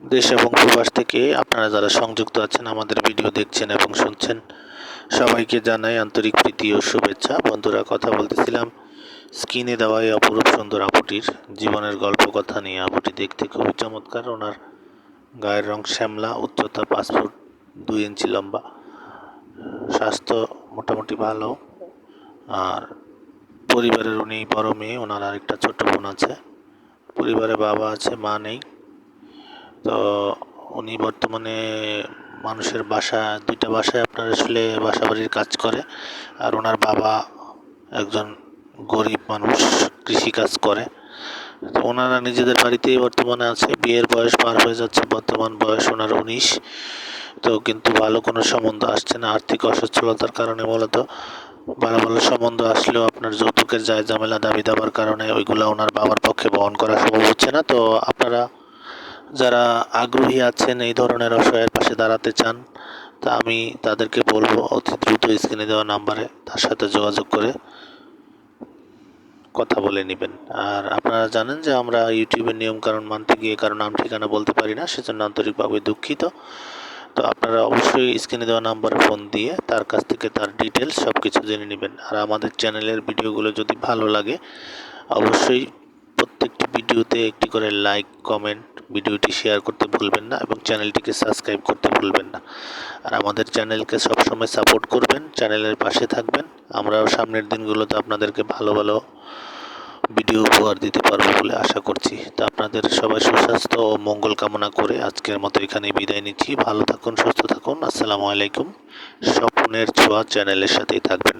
দেশ এবং প্রবাস থেকে আপনারা যারা সংযুক্ত আছেন, আমাদের ভিডিও দেখছেন এবং শুনছেন, সবাইকে জানাই আন্তরিক প্রীতি ও শুভেচ্ছা। বন্ধুরা, কথা বলতেছিলাম স্ক্রিনে দেওয়া এই অপরূপ সুন্দর আপুটির জীবনের গল্প কথা নিয়ে। আপুটি দেখতে খুবই চমৎকার। ওনার গায়ের রং শ্যামলা, উচ্চতা 5 ফুট 2 ইঞ্চি লম্বা, স্বাস্থ্য মোটামুটি ভালো। আর পরিবারের উনি বড় মেয়ে, ওনার আরেকটা ছোট বোন আছে। পরিবারে বাবা আছে, মা নেই। তো উনি বর্তমানে মানুষের দুইটা বাসায় আপনার আসলে বাসাবাড়ির কাজ করে। আর ওনার বাবা একজন গরিব মানুষ, কৃষিকাজ করে। তো ওনারা নিজেদের বাড়িতেই বর্তমানে আছে। বিয়ের বয়স পার হয়ে যাচ্ছে, বর্তমান বয়স ওনার 19। তো কিন্তু ভালো কোনো সম্বন্ধ আসছে না, আর্থিক অসচ্ছলতার কারণে মূলত। ভালো ভালো সম্বন্ধ আসলেও আপনার যৌতুকের যায় ঝামেলা, দাবি দাবার কারণে ওইগুলো ওনার বাবার পক্ষে বহন করা সম্ভব হচ্ছে না। তো আপনারা যারা আগ্রহী আছেন, এই ধরনের অসহায়ের পাশে দাঁড়াতে চান, তা আমি তাদেরকে বলবো অতি দ্রুত স্ক্রিনে দেওয়া নাম্বারে তার সাথে যোগাযোগ করে কথা বলে নেবেন। আর আপনারা জানেন যে আমরা ইউটিউবের নিয়মকানুন মানতে গিয়ে কারো নাম ঠিকানা বলতে পারি না, সেজন্য আন্তরিকভাবে দুঃখিত। তো আপনারা অবশ্যই স্ক্রিনে দেওয়া নাম্বারে ফোন দিয়ে তার কাছ থেকে তার ডিটেলস সব কিছু জেনে নেবেন। আর আমাদের চ্যানেলের ভিডিওগুলো যদি ভালো লাগে, অবশ্যই প্রত্যেকটি ভিডিওতে একটি করে লাইক, কমেন্ট, ভিডিওটি শেয়ার করতে ভুলবেন না এবং চ্যানেলটিকে সাবস্ক্রাইব করতে ভুলবেন না। আর আমাদের চ্যানেলকে সবসময় সাপোর্ট করবেন, চ্যানেলের পাশে থাকবেন। আমরাও সামনের দিনগুলোতে আপনাদেরকে ভালো ভালো ভিডিও উপহার দিতে পারবো বলে আশা করছি। তো আপনাদের সবাই সুস্বাস্থ্য ও মঙ্গল কামনা করে আজকের মতো এখানেই বিদায় নিচ্ছি। ভালো থাকুন, সুস্থ থাকুন। আসসালামু আলাইকুম। স্বপ্নের ছোঁয়া চ্যানেলের সাথেই থাকবেন।